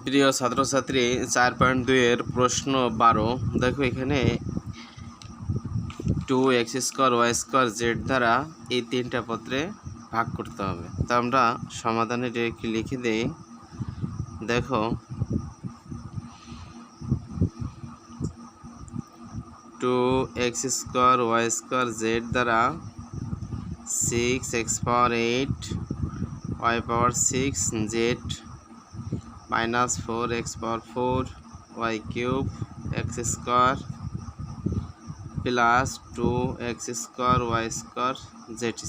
প্রিয় ছাত্রছাত্রী 4.2 এর প্রশ্ন 12 দেখো এখানে 2x² y² z দ্বারা এই তিনটা পত্রে ভাগ করতে হবে। তো আমরা সমাধানে ডিরেক্টলি লিখে দেই। দেখো 2x² y² z দ্বারা 6x পাওয়ার 8 y পাওয়ার 6 z - 4x পাওয়ার 4 y cube x² plus 2x² y² z²।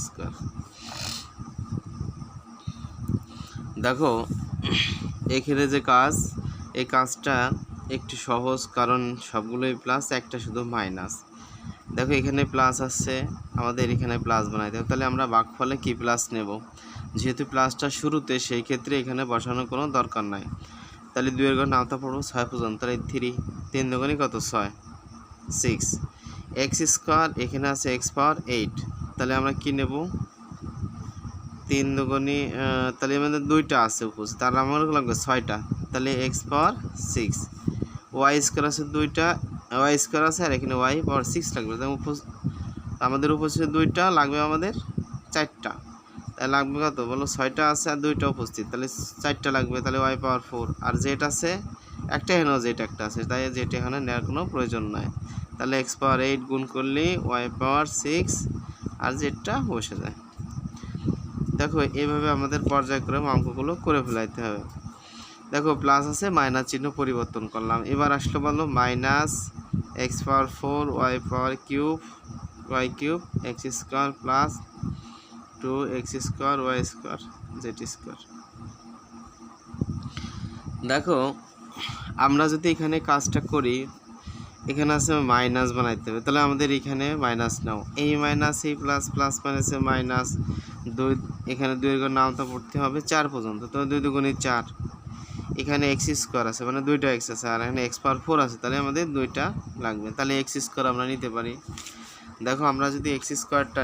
দেখো এখানে যে কাজ, এই কাজটা একটু সহজ, কারণ সবগুলোই প্লাস, একটা শুধু মাইনাস। দেখো এখানে প্লাস আছে, আমাদের এখানে প্লাস বানাইতে হবে। তাহলে আমরা ভাগফলে কি প্লাস নেব, যেহেতু প্লাসটা শুরুতে, সেই ক্ষেত্রে এখানে বসানোর কোনো দরকার নাই। তাহলে 2 এর ঘর নামতা পড়বো 6 পর্যন্ত। তাহলে 3 দুগুণে কত 6 6 x² এখানে আছে x পাওয়ার 8। তাহলে আমরা কি নেব 3 দুগুণে, তাহলে আমাদের 2টা আছে উপস্থিত, তার আমার লাগবে 6টা। তাহলে x পাওয়ার 6 y² আছে 2টা, y² আছে, আর এখানে y পাওয়ার 6 লাগবে। আমাদের উপস্থিত 2টা লাগবে, আমাদের 4টা। তাহলে লাগবে কত বলো, 6টা আছে আর 2টা উপস্থিত, তাহলে 4টা লাগবে। তাহলে y পাওয়ার 4 আর z আছে একটা, এখানেও z একটা আছে, তাই z এখানে নেওয়ার কোনো প্রয়োজন নাই। তাহলে x পাওয়ার 8 গুণ করলে y পাওয়ার 6 আর zটা বসে যায়। দেখো এইভাবে আমাদের পর্যায়ক্রমে অঙ্কগুলো করে ফেলাইতে হবে। দেখো প্লাস আছে, মাইনাস চিহ্ন পরিবর্তন করলাম। এবার আসলে বলো মাইনাস x পাওয়ার 4 y power cube x² plus 2x² y² z²। দেখো আমরা যদি এখানে কাজটা করি, এখানে আছে মাইনাস বানাইতে হবে, তাহলে আমাদের এখানে মাইনাস নাও, এই মাইনাস এই প্লাস, প্লাস মাইনাসে মাইনাস 2, এখানে 2 এর ঘর নামতা পড়তে হবে 4 পর্যন্ত। তো 2 দুগুণে 4, এখানে x² আছে মানে 2টা x আছে, আর এখানে x পাওয়ার 4 আছে, তাহলে আমাদের 2টা লাগবে। তাহলে x² আমরা নিতে পারি। দেখো আমরা যদি x²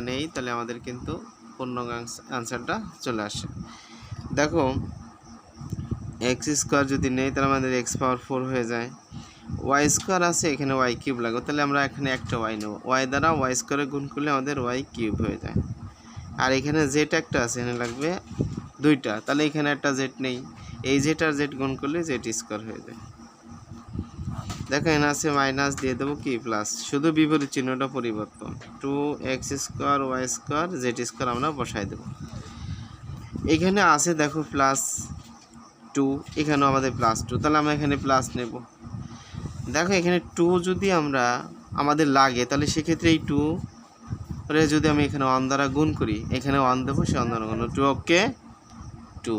নেই, তাহলে আমাদের কিন্তু পূর্ণাঙ্গ আনসারটা চলে আসে। দেখো x² যদি নেই, তাহলে আমাদের x পাওয়ার 4 হয়ে যায়। y² আছে, এখানে y কিউব লাগবে, তাহলে আমরা এখানে একটা y নেব, y দ্বারা y² গুণ করলে আমাদের y কিউব হয়ে যায়। আর এখানে z একটা আছে, এখানে লাগবে 2টা, তাহলে এখানে একটা z নেই, এই z আর z গুণ করলে z² হয়ে যায়। দেখো এখানে আছে মাইনাস, দিয়ে দেবো কি প্লাস, শুধু বিপরীত চিহ্নটা পরিবর্তন, 2x² y² z² আমরা বসাই দেব। এখানে আছে দেখো প্লাস 2, এখানেও আমাদের প্লাস 2, তাহলে আমরা এখানে প্লাস নেব। দেখো এখানে 2 যদি আমরা আমাদের লাগে, তাহলে সেক্ষেত্রে এই 2 রে যদি আমি এখানে 1 দ্বারা গুণ করি, এখানে 1 দেবো, সে 1 দ্বারা গুণ 2 ওকে 2।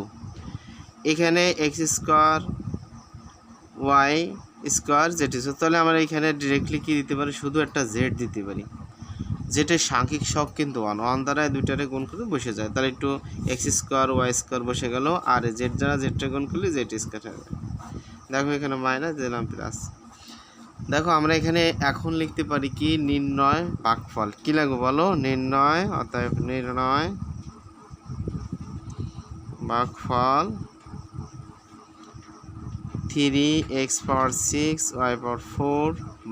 এখানে x² y² z², তাহলে আমরা এখানে ডিরেক্টলি কি দিতে পারি, শুধু একটা z দিতে পারি। যেটা সাংখ্যিক শক কিন্তু 1 দ্বারা 2টারে গুণ করে বসে যায়, তাহলে একটু x² y² বসে গেল, আর z দ্বারা zটা গুণ করলে z² হবে। দেখো এখানে মাইনাস দিলাম প্লাস। দেখো আমরা এখানে এখন লিখতে পারি কি, নির্ণয় ভাগফল। কি লাগবে বলো, নির্ণয়, অতএব নির্ণয় ভাগফল 3x পাওয়ার 6 y পাওয়ার 4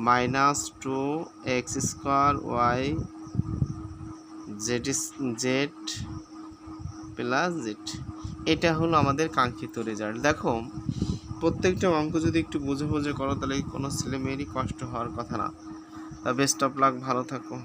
minus 2x² y z plus z। এটা হলো আমাদের কাঙ্ক্ষিত রেজাল্ট। দেখো প্রত্যেকটা অঙ্ক যদি একটু বুঝে বুঝে করো, তাহলে কোনো ছেলে মেয়েরই কষ্ট হওয়ার কথা না। তা বেস্ট অফ লাক, ভালো থাকো।